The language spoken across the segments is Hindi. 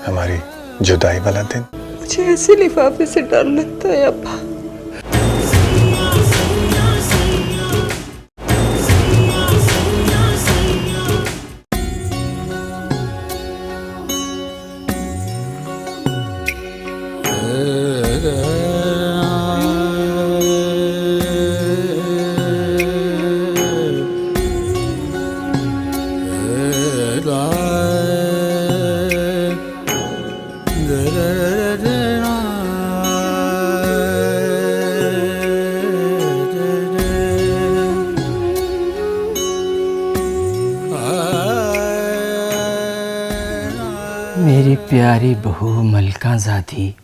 हमारी जुदाई वाला दिन। मुझे ऐसे लिफाफे से डर लगता है अब्बा। मेरी प्यारी बहू मलका ज़ादी,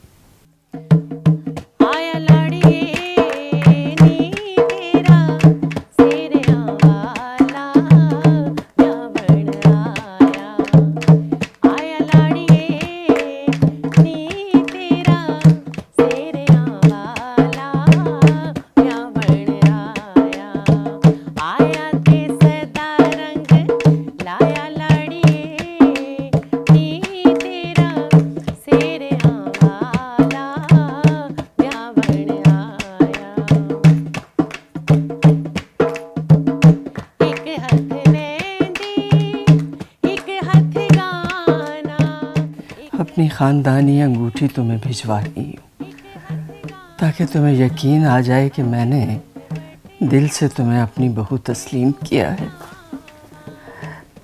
अपनी ख़ानदानी अंगूठी तुम्हें भिजवा रही हूँ ताकि तुम्हें यकीन आ जाए कि मैंने दिल से तुम्हें अपनी बहू तस्लीम किया है।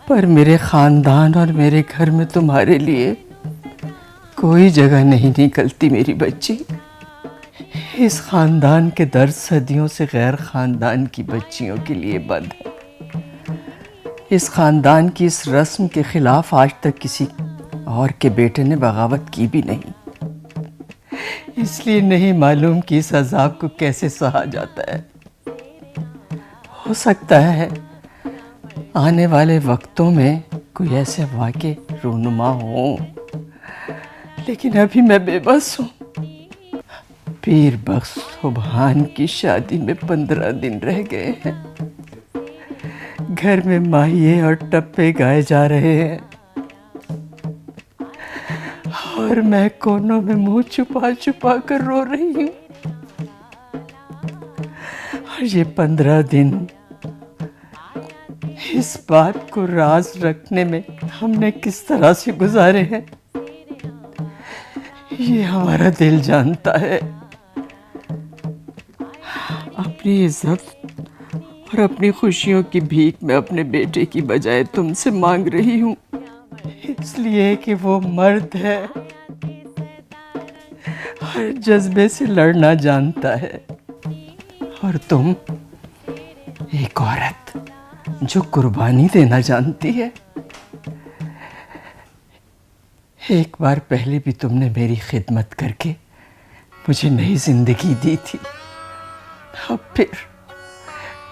पर मेरे ख़ानदान और मेरे घर में तुम्हारे लिए कोई जगह नहीं निकलती मेरी बच्ची। इस ख़ानदान के दर्द सदियों से गैर ख़ानदान की बच्चियों के लिए बंद है। इस ख़ानदान की इस रस्म के ख़िलाफ़ आज तक किसी और के बेटे ने बगावत की भी नहीं, इसलिए नहीं मालूम कि इस अज़ाब को कैसे सहा जाता है। हो सकता है आने वाले वक्तों में कोई ऐसे वाक़े रूनुमा हो, लेकिन अभी मैं बेबस हूँ। पीर बख्श सुभान की शादी में 15 दिन रह गए हैं। घर में माहिए और टप्पे गाए जा रहे हैं और मैं कोनों में मुंह छुपा छुपा कर रो रही हूँ। और ये 15 दिन इस बात को राज रखने में हमने किस तरह से गुजारे हैं, ये हमारा दिल जानता है। अपनी इज्जत और अपनी खुशियों की भीख मैं अपने बेटे की बजाय तुमसे मांग रही हूँ, इसलिए कि वो मर्द है और जज्बे से लड़ना जानता है, और तुम एक औरत जो कुर्बानी देना जानती है। एक बार पहले भी तुमने मेरी खिदमत करके मुझे नई जिंदगी दी थी। अब फिर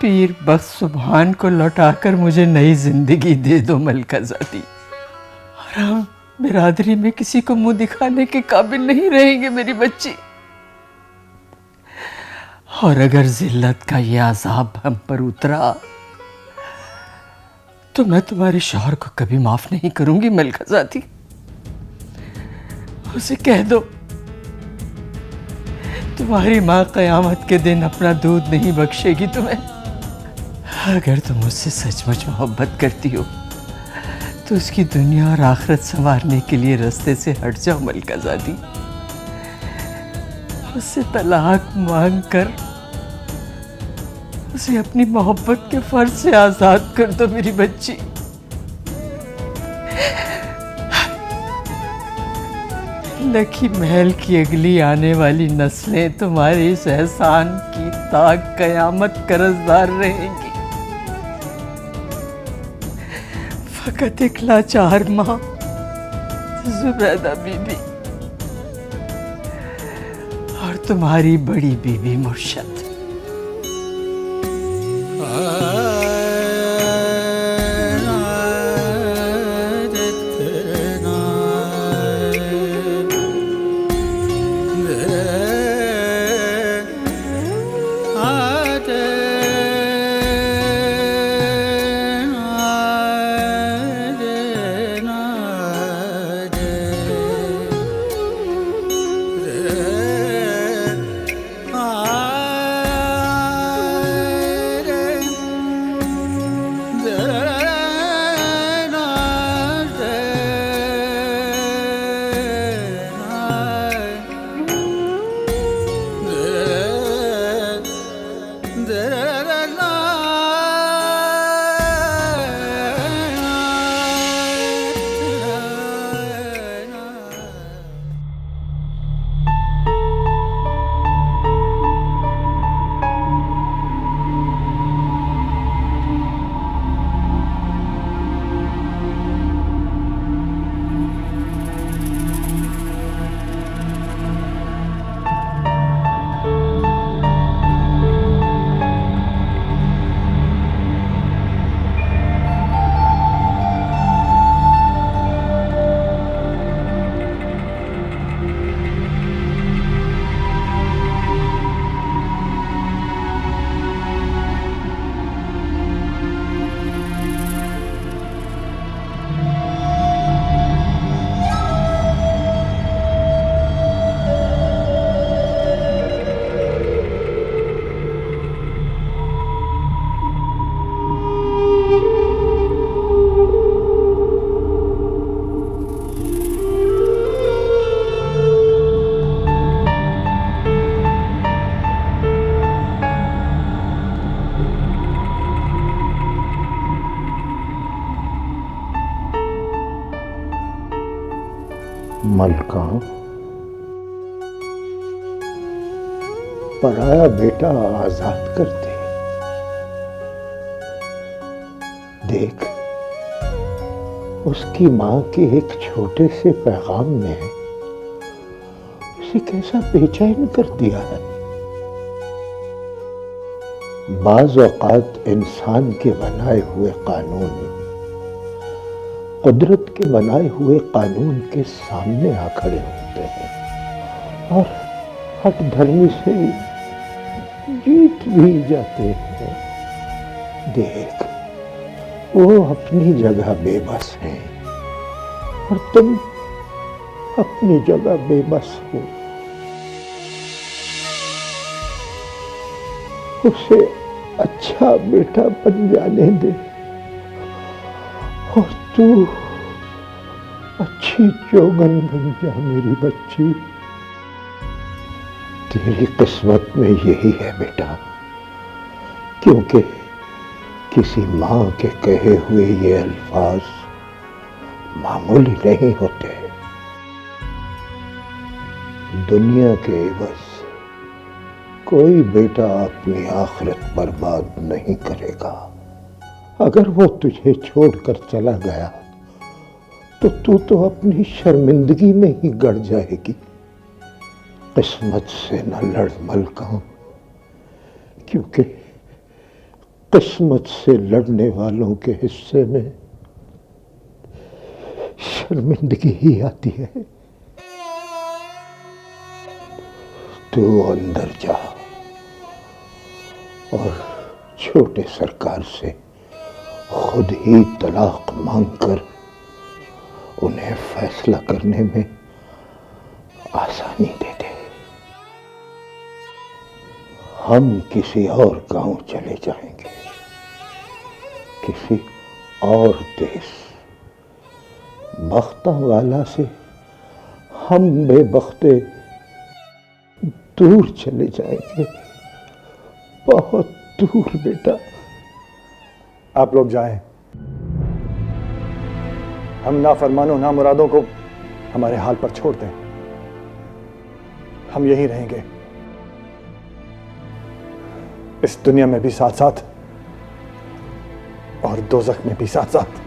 पीर बख्श सुभान को लौटाकर मुझे नई जिंदगी दे दो मलका ज़ादी, और हम बिरादरी में किसी को मुंह दिखाने के काबिल नहीं रहेंगे मेरी बच्ची। और अगर जिल्लत का ये अज़ाब हम पर उतरा तो मैं तुम्हारे शौहर को कभी माफ नहीं करूंगी मलका ज़ादी। उसे कह दो तुम्हारी माँ क़यामत के दिन अपना दूध नहीं बख्शेगी तुम्हें। अगर तुम मुझसे सचमुच मोहब्बत करती हो तो उसकी दुनिया और आखिरत संवारने के लिए रास्ते से हट जाओ मलका ज़ादी। उससे तलाक मांग कर उसे अपनी मोहब्बत के फर्ज से आज़ाद कर दो मेरी बच्ची। लकी महल की अगली आने वाली नस्लें तुम्हारे इस एहसान की ताक क़यामत कर्जदार रहेंगी। फकत एक लाचार माँ ज़ुबैदा बीबी और तुम्हारी बड़ी बीबी मुर्शद। मलका, पराया बेटा आजाद कर दे। देख, उसकी मां के एक छोटे से पैगाम ने उसे कैसा बेचैन कर दिया है। बाज़ औक़ात इंसान के बनाए हुए कानून कुदरत के बनाए हुए कानून के सामने आ खड़े होते हैं और हट धर्मी से जीत भी जाते हैं। देख, वो अपनी जगह बेबस हैं और तुम अपनी जगह बेबस हो। उसे अच्छा बेटा बन जाने दे और तू अच्छी चौगन बन जा मेरी बच्ची। तेरी किस्मत में यही है बेटा, क्योंकि किसी मां के कहे हुए ये अल्फाज मामूली नहीं होते। दुनिया के एवज कोई बेटा अपनी आखिरत बर्बाद नहीं करेगा। अगर वो तुझे छोड़कर चला गया तो तू तो अपनी शर्मिंदगी में ही गड़ जाएगी। किस्मत से न लड़ मलका, क्योंकि किस्मत से लड़ने वालों के हिस्से में शर्मिंदगी ही आती है। तू अंदर जा और छोटे सरकार से खुद ही तलाक मांगकर उन्हें फैसला करने में आसानी दे दे। हम किसी और गांव चले जाएंगे, किसी और देश। बख्ता वाला से हम बेबख्ते दूर चले जाएंगे, बहुत दूर बेटा। आप लोग जाएं। हम नाफरमानों नामुरादों को हमारे हाल पर छोड़ दें। हम यहीं रहेंगे, इस दुनिया में भी साथ साथ और दोज़ख में भी साथ साथ।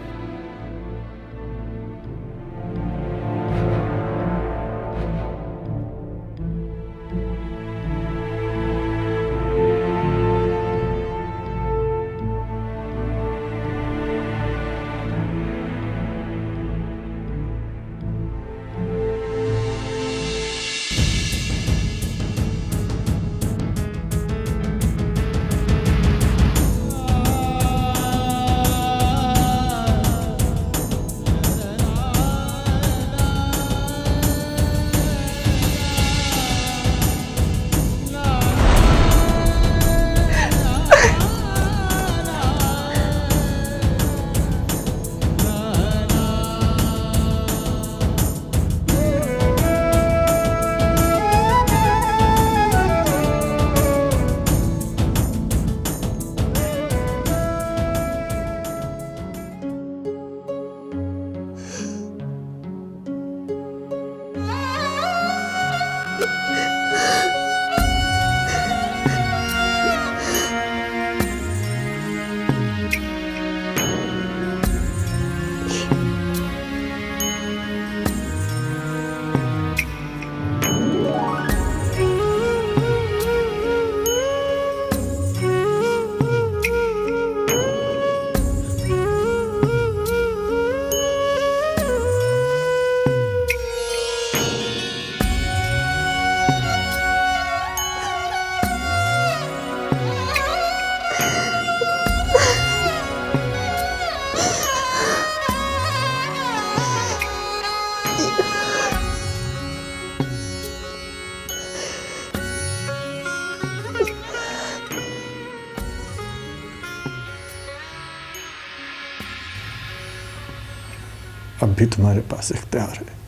अब भी तुम्हारे पास इख्तियार है।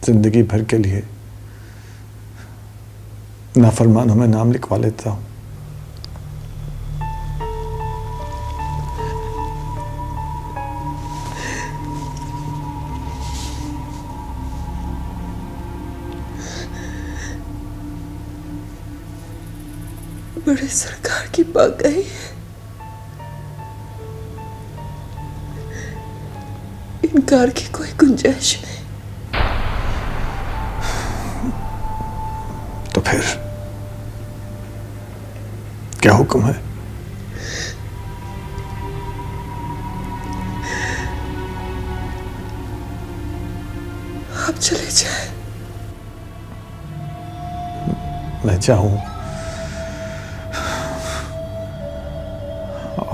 जिंदगी भर के लिए नाफरमानों में नाम लिखवा लेता हूं। बड़े सरकार की बात कही है, इनकार की कोई गुंजाइश नहीं। तो फिर क्या हुक्म है? आप चले जाएं। मैं चाहूं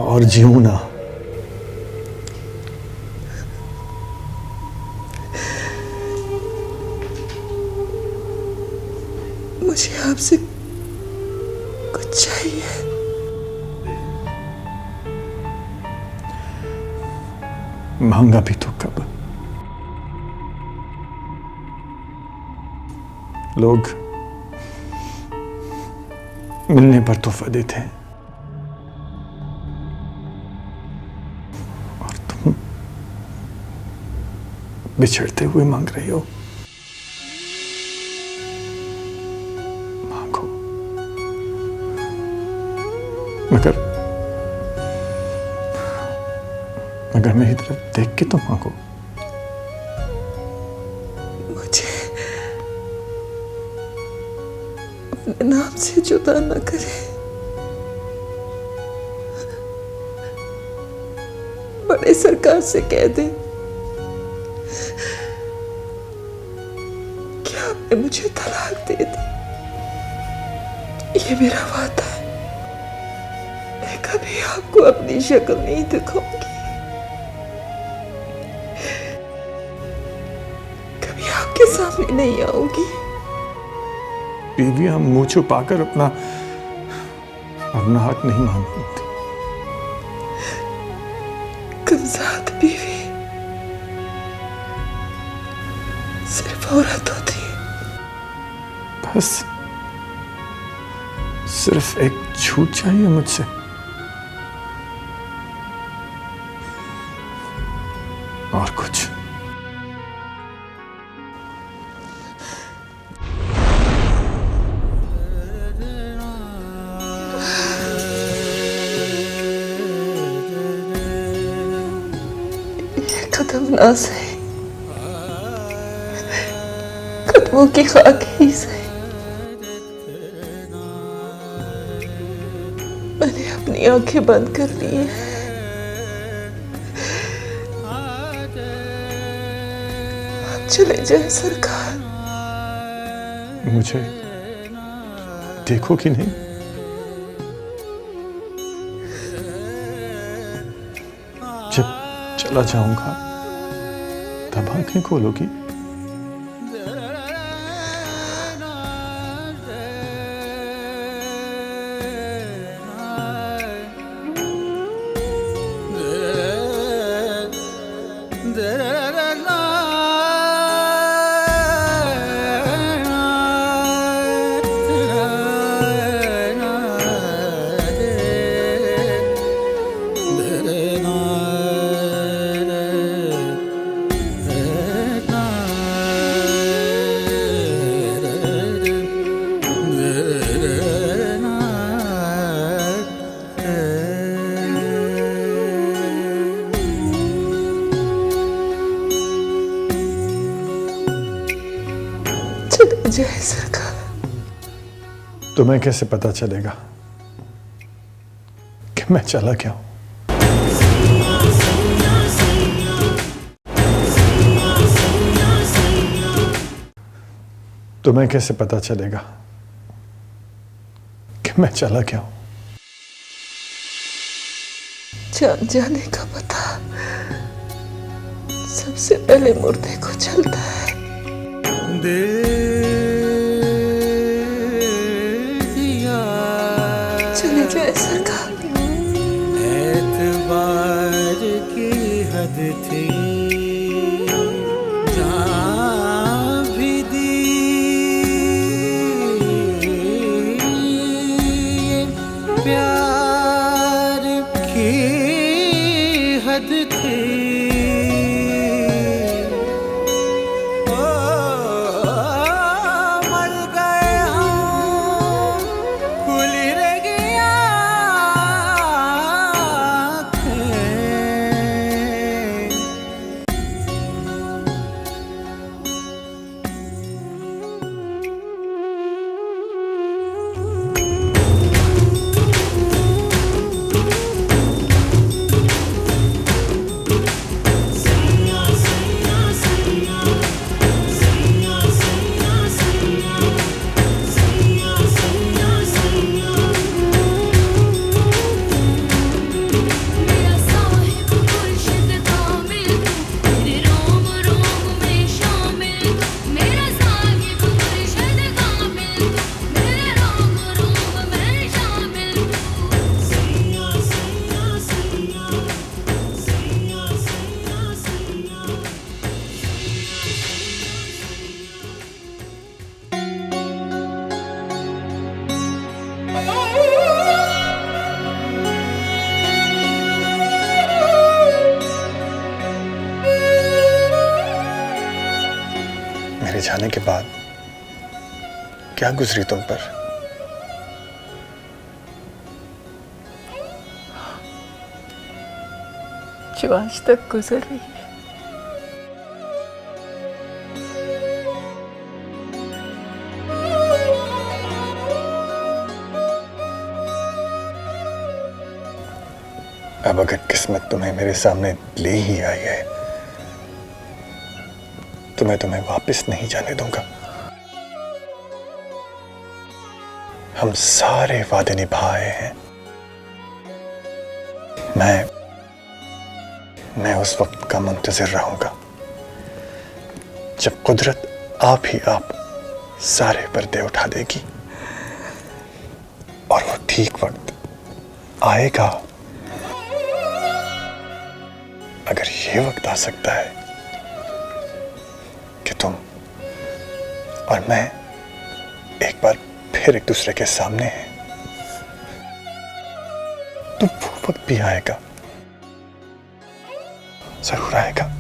और जीऊं ना। मुझे आपसे कुछ चाहिए। मांगा भी तो कब? लोग मिलने पर तोहफा देते हैं और तुम बिछड़ते हुए मांग रही हो। मांगो, मगर मेरी तरफ देख के तो मांगो। मुझे अपने नाम से जुदा न करे। बड़े सरकार से कह दे कि आपने मुझे तलाक दे दी। ये मेरा वादा है, मैं कभी आपको अपनी शक्ल नहीं दिखाऊंगी, कभी आपके सामने नहीं आऊंगी। बीवियां मुंह छुपाकर अपना हक नहीं मांगती। कमज़ाद बीवी सिर्फ औरत होती है। बस सिर्फ एक झूठ चाहिए मुझसे। और कुछ कदम ना सही, कदमों की खाक ही सही। मैंने अपनी आंखें बंद कर ली हैं। आप चले जाए सरकार। मुझे देखो कि नहीं? जब चला जाऊंगा तब आंखें खोलोगी? जय सरकार। तुम्हें कैसे पता चलेगा कि मैं चला क्या हूं? तुम्हें कैसे पता चलेगा कि मैं चला क्या हूं? जान जाने का पता सबसे पहले मुर्दे को चलता है। चले जाए सरकार। एतबार की हद थी, जहाँ भी दी प्यार की हद थी। ओ मेरे जाने के बाद क्या गुजरी तुम पर? जो आज तक गुजर रही है। अब अगर किस्मत तुम्हें मेरे सामने ले ही आई है तो मैं तुम्हें वापस नहीं जाने दूंगा। हम सारे वादे निभाए हैं। मैं उस वक्त का मुंतजिर रहूंगा जब कुदरत आप ही आप सारे पर्दे उठा देगी, और वो ठीक वक्त आएगा। अगर ये वक्त आ सकता है कि तुम और मैं एक बार फिर एक दूसरे के सामने हैं, तो वो वक्त भी आएगा, जरूर आएगा।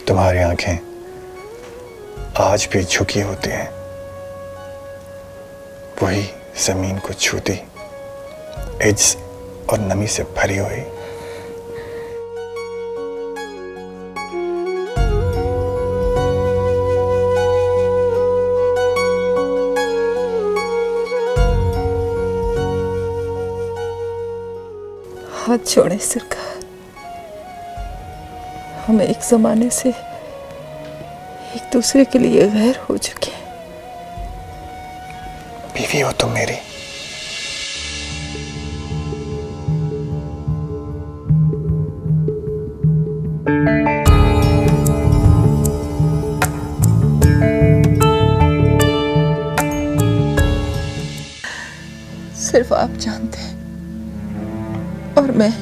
तुम्हारी आंखें आज भी झुकी होती हैं, वही जमीन को छूती, इज्ज और नमी से भरी हुई। हाथ छोड़े सरकार, हम एक जमाने से एक दूसरे के लिए गैर हो चुके हैं। बीवी हो तुम मेरी। सिर्फ आप जानते हैं और मैं,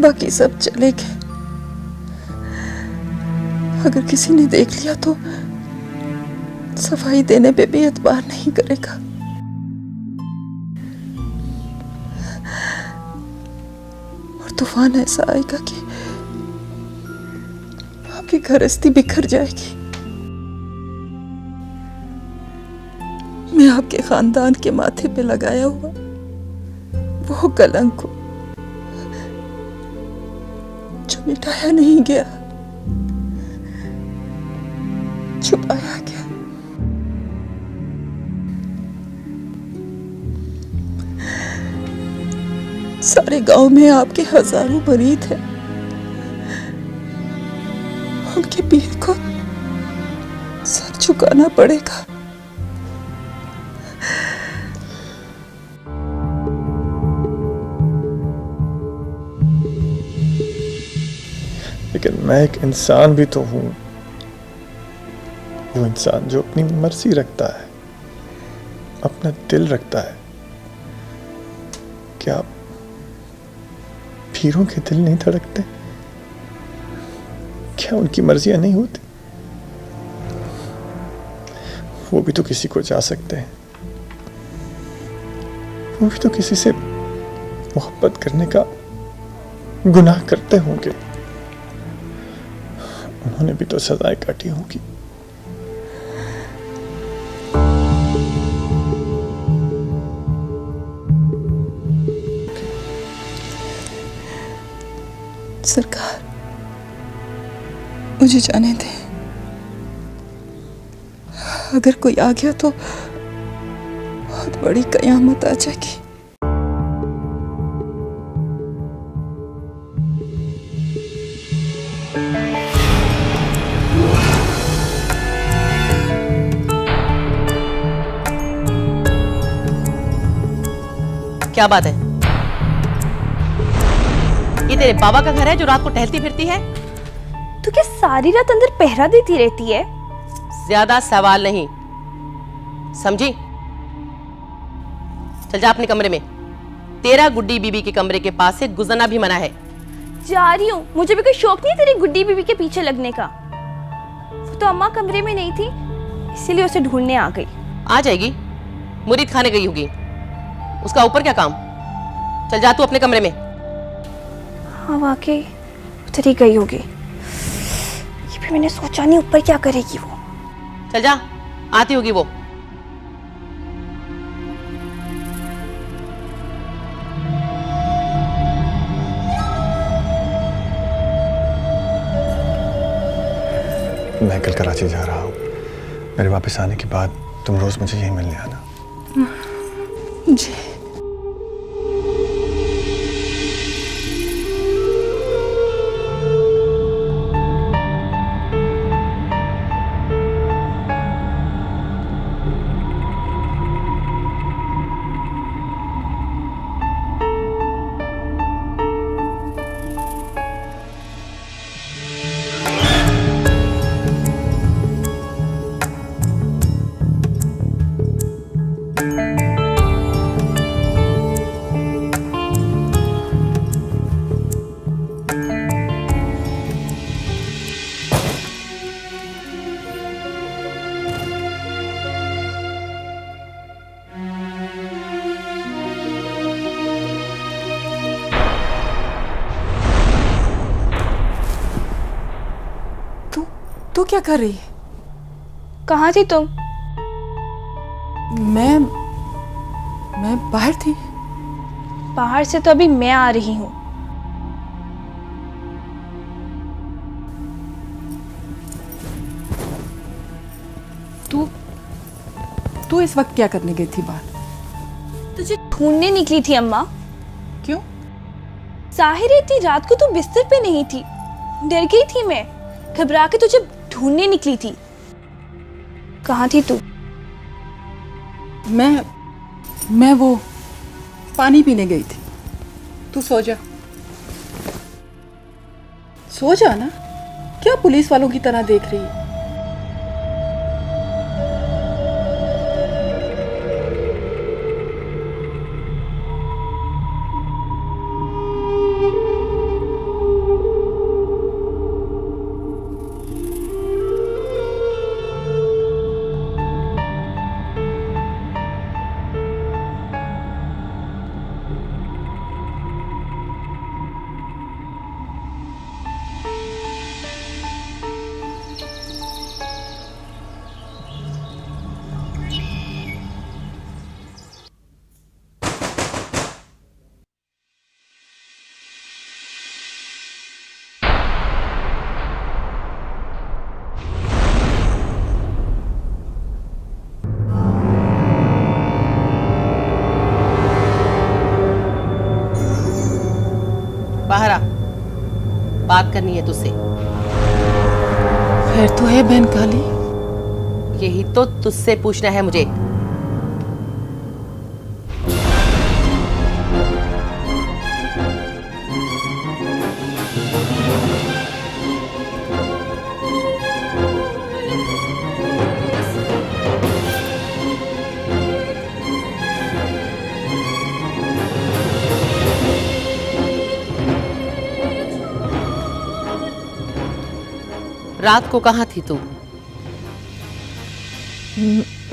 बाकी सब चले गए। अगर किसी ने देख लिया तो सफाई देने पे भी एतबार नहीं करेगा। और तूफान ऐसा आएगा कि आपकी गृहस्थी बिखर जाएगी। मैं आपके खानदान के माथे पे लगाया हुआ वो कलंक को जो मिटाया नहीं गया, छुपाया गया। सारे गांव में आपके हजारों मरीद हैं, उनके पीर को सर झुकाना पड़ेगा। लेकिन मैं एक इंसान भी तो हूं, वो इंसान जो अपनी मर्जी रखता है, अपना दिल रखता है। क्या पीरों के दिल नहीं धड़कते? क्या उनकी मर्जियां नहीं होती? वो भी तो किसी को जा सकते हैं, वो भी तो किसी से मोहब्बत करने का गुनाह करते होंगे। उन्होंने भी तो सजाएं काटी होंगी। सरकार, मुझे जाने दें। अगर कोई आ गया तो बहुत बड़ी कयामत आ जाएगी। क्या बात है? ये तेरे बाबा का घर है जो रात को टहलती फिरती है? तू क्या सारी रात अंदर पहरा देती रहती है? ज्यादा सवाल नहीं, समझी? चल जा अपने कमरे में। तेरा गुड्डी बीबी के कमरे के पास से गुजरना भी मना है। जा रही हूँ, मुझे भी कोई शौक नहीं तेरी गुड्डी बीबी के पीछे लगने का। वो तो अम्मा कमरे में नहीं थी, इसीलिए उसे ढूंढने आ गई। आ जाएगी, मुरीद खाने गई होगी, उसका ऊपर क्या काम? चल जा तू अपने कमरे में। हाँ वाकई उधर ही गई होगी। ये भी मैंने सोचा नहीं, ऊपर क्या करेगी वो। चल जा, आती होगी वो। मैं कल कराची जा रहा हूँ। मेरे वापस आने के बाद तुम रोज मुझे यहीं मिलने आना। जी। तू क्या कर रही है? कहाँ थी तुम? मैं बाहर थी। बाहर से तो अभी मैं आ रही हूँ। तू इस वक्त क्या करने गई थी बाहर? तुझे ढूंढने निकली थी अम्मा। क्यों? जाहिर है इतनी रात को तू बिस्तर पे नहीं थी, डर गई थी मैं, घबरा के तुझे ढूंढने निकली थी। कहाँ थी तू? मैं वो पानी पीने गई थी। तू सो जा, सो जा ना, क्या पुलिस वालों की तरह देख रही है? बाहर आ, बात करनी है तुझसे। खैर तो है बहन काली? यही तो तुझसे पूछना है मुझे। रात को कहाँ थी तू?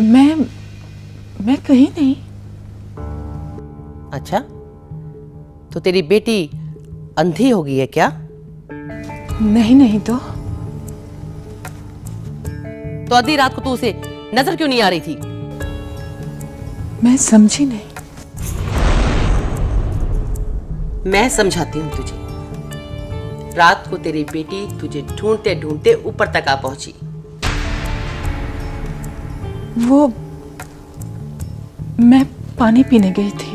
मैं कहीं नहीं। अच्छा, तो तेरी बेटी अंधी हो गई है क्या? नहीं तो आधी रात को तू उसे नजर क्यों नहीं आ रही थी? मैं समझी नहीं। मैं समझाती हूँ तुझे। रात को तेरी बेटी तुझे ढूंढते ढूंढते ऊपर तक आ पहुंची। वो मैं पानी पीने गई थी।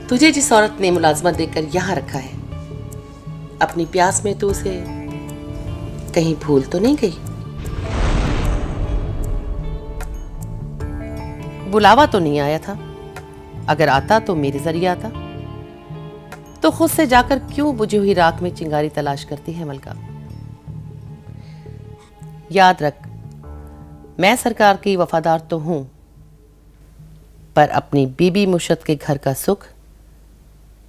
तुझे जिस औरत ने मुलाजमत देकर यहां रखा है, अपनी प्यास में तू उसे कहीं भूल तो नहीं गई? बुलावा तो नहीं आया था? अगर आता तो मेरे जरिए आता। तो खुद से जाकर क्यों बुझी हुई राख में चिंगारी तलाश करती है मलका? याद रख, मैं सरकार की वफादार तो हूं, पर अपनी बीबी मुर्शद के घर का सुख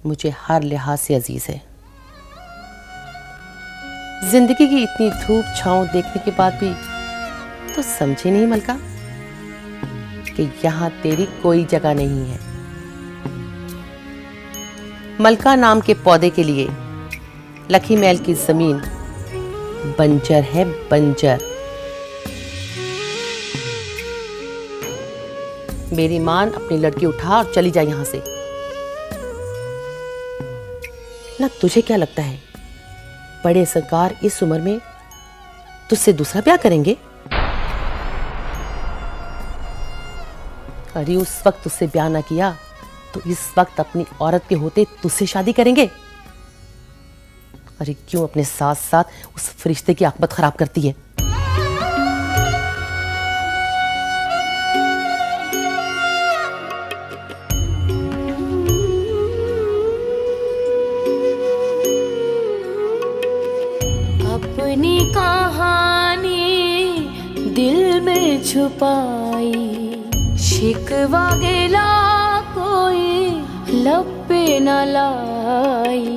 मुझे हर लिहाज से अजीज है। जिंदगी की इतनी धूप छांव देखने के बाद भी तो समझे नहीं मलका कि यहां तेरी कोई जगह नहीं है। मलका नाम के पौधे के लिए लखी महल की जमीन बंजर है, बंजर। मेरी मान अपनी लड़की उठा और चली जा यहां से। ना तुझे क्या लगता है बड़े सरकार इस उम्र में तुझसे दूसरा ब्याह करेंगे? अरे उस वक्त तुझसे ब्याह ना किया तो इस वक्त अपनी औरत के होते तुझसे शादी करेंगे। अरे क्यों अपने साथ साथ उस फरिश्ते की आकबत खराब करती है? अपनी कहानी दिल में छुपाई, शिकवा गिला कोई लब पे न लाई।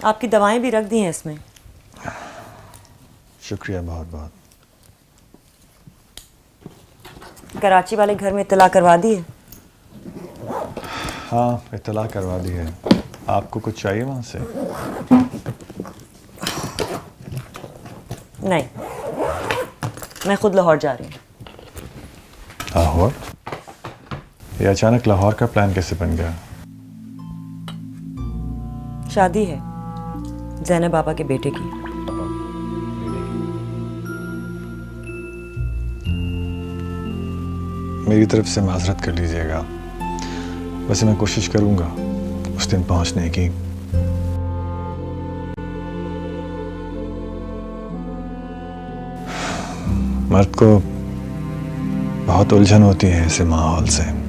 आपकी दवाएं भी रख दी हैं इसमें। शुक्रिया बहुत बहुत। कराची वाले घर में इत्तला करवा दी है? हाँ, इत्तला करवा दी है। आपको कुछ चाहिए वहाँ से? नहीं, मैं खुद लाहौर जा रही हूँ। लाहौर? ये अचानक लाहौर का प्लान कैसे बन गया? शादी है ज़ैनब बाबा के बेटे की। मेरी तरफ से माजरत कर लीजिएगा। वैसे मैं कोशिश करूंगा उस दिन पहुंचने की। मर्द को बहुत उलझन होती है ऐसे माहौल से।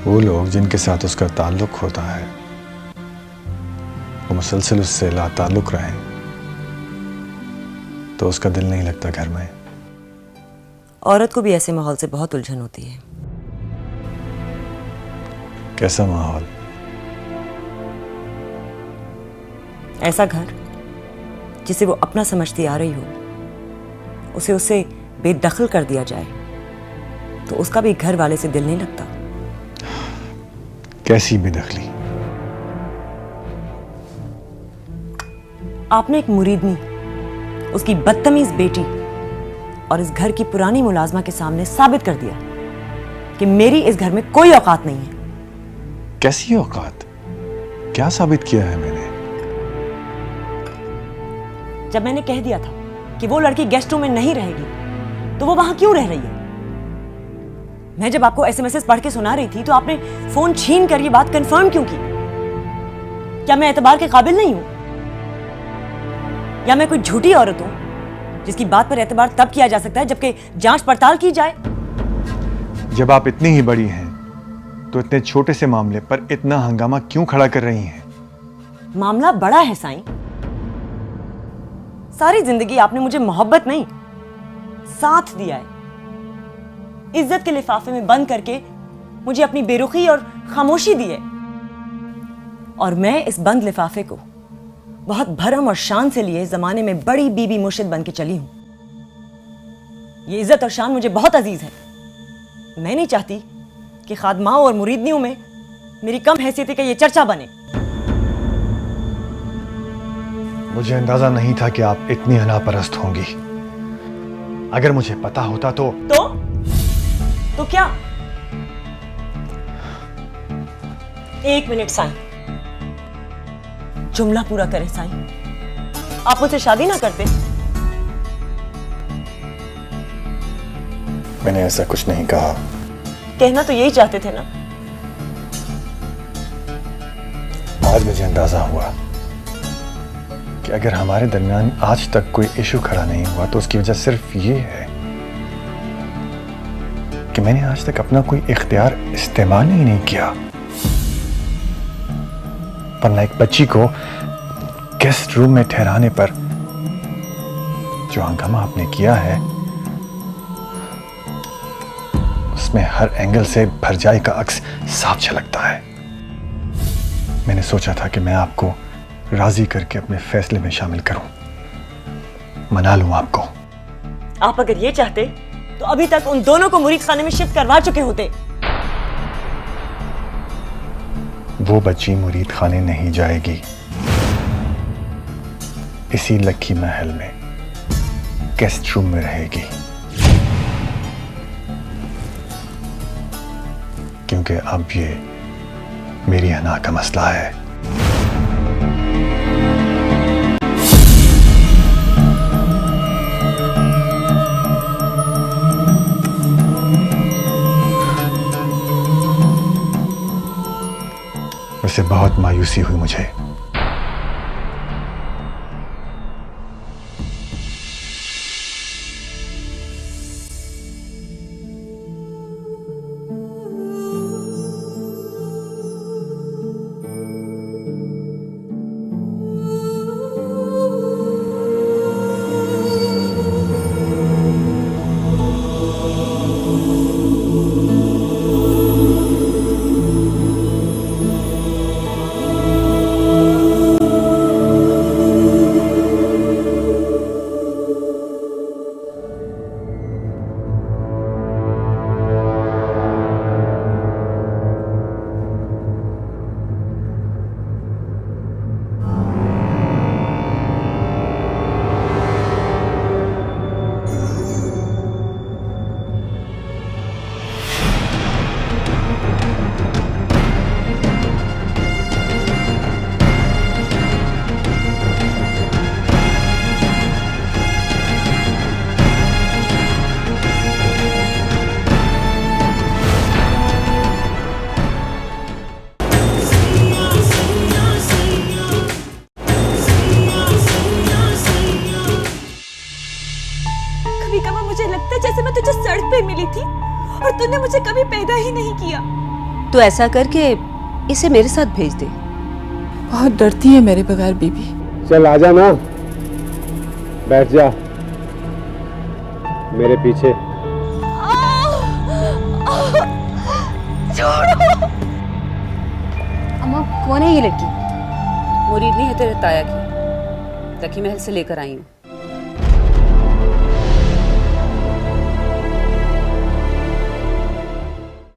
वो लोग जिनके साथ उसका ताल्लुक होता है वो मुसलसल उससे लाताल्लुक रहे तो उसका दिल नहीं लगता घर में। औरत को भी ऐसे माहौल से बहुत उलझन होती है। कैसा माहौल? ऐसा घर जिसे वो अपना समझती आ रही हो, उसे उससे बेदखल कर दिया जाए तो उसका भी घर वाले से दिल नहीं लगता। कैसी बेदखली? आपने एक मुरीदनी, उसकी बदतमीज बेटी और इस घर की पुरानी मुलाजमा के सामने साबित कर दिया कि मेरी इस घर में कोई औकात नहीं है। कैसी औकात? क्या साबित किया है मैंने? जब मैंने कह दिया था कि वो लड़की गेस्ट रूम में नहीं रहेगी तो वो वहां क्यों रह रही है? मैं जब आपको एसएमएस पढ़ के सुना रही थी तो आपने फोन छीन कर ये बात कंफर्म क्यों की? क्या मैं एतबार के काबिल नहीं हूं? या मैं कोई झूठी औरत हूं जिसकी बात पर एतबार तब किया जा सकता है जबकि जांच पड़ताल की जाए? जब आप इतनी ही बड़ी हैं तो इतने छोटे से मामले पर इतना हंगामा क्यों खड़ा कर रही हैं? मामला बड़ा है साईं। सारी जिंदगी आपने मुझे मोहब्बत नहीं, साथ दिया है। इज्जत के लिफाफे में बंद करके मुझे अपनी बेरुखी और खामोशी दी है, और मैं इस बंद लिफाफे को बहुत भरम और शान से लिए जमाने में बड़ी बीबी मुर्शिद बन के चली हूं। ये इज्जत और शान मुझे बहुत अजीज है। मैं नहीं चाहती कि खादमाओं और मुरीदनियों में मेरी कम हैसियती का ये चर्चा बने। मुझे अंदाजा नहीं था कि आप इतनी अनापरस्त होंगी। अगर मुझे पता होता तो क्या? 1 मिनट साईं, जुमला पूरा करें साईं। आप मुझसे शादी ना करते मैंने ऐसा कुछ नहीं कहा। कहना तो यही चाहते थे ना। आज मुझे अंदाजा हुआ कि अगर हमारे दरमियान आज तक कोई इशू खड़ा नहीं हुआ तो उसकी वजह सिर्फ ये है कि मैंने आज तक अपना कोई इख्तियार इस्तेमाल ही नहीं किया। वरना एक बच्ची को गेस्ट रूम में ठहराने पर जो हंगामा आपने किया है उसमें हर एंगल से भरजाई का अक्स साफ झलकता है। मैंने सोचा था कि मैं आपको राजी करके अपने फैसले में शामिल करूं, मना लूं आपको। आप अगर ये चाहते तो अभी तक उन दोनों को मुरीद खाने में शिफ्ट करवा चुके होते। वो बच्ची मुरीद खाने नहीं जाएगी, इसी लक्की महल में गेस्ट रूम में रहेगी, क्योंकि अब ये मेरी हना का मसला है। वैसे बहुत मायूसी हुई मुझे। जैसे मैं तुझे सड़क पे मिली थी और तूने मुझे कभी पैदा ही नहीं किया। तो ऐसा करके इसे मेरे साथ भेज दे। बहुत डरती है मेरे बगैर बीबी। चल आजा ना, बैठ जा मेरे पीछे। छोड़ो। अम्मा कौन है ये लड़की? मुरीद नहीं है तेरे ताया की, लकी महल से लेकर आई हूँ।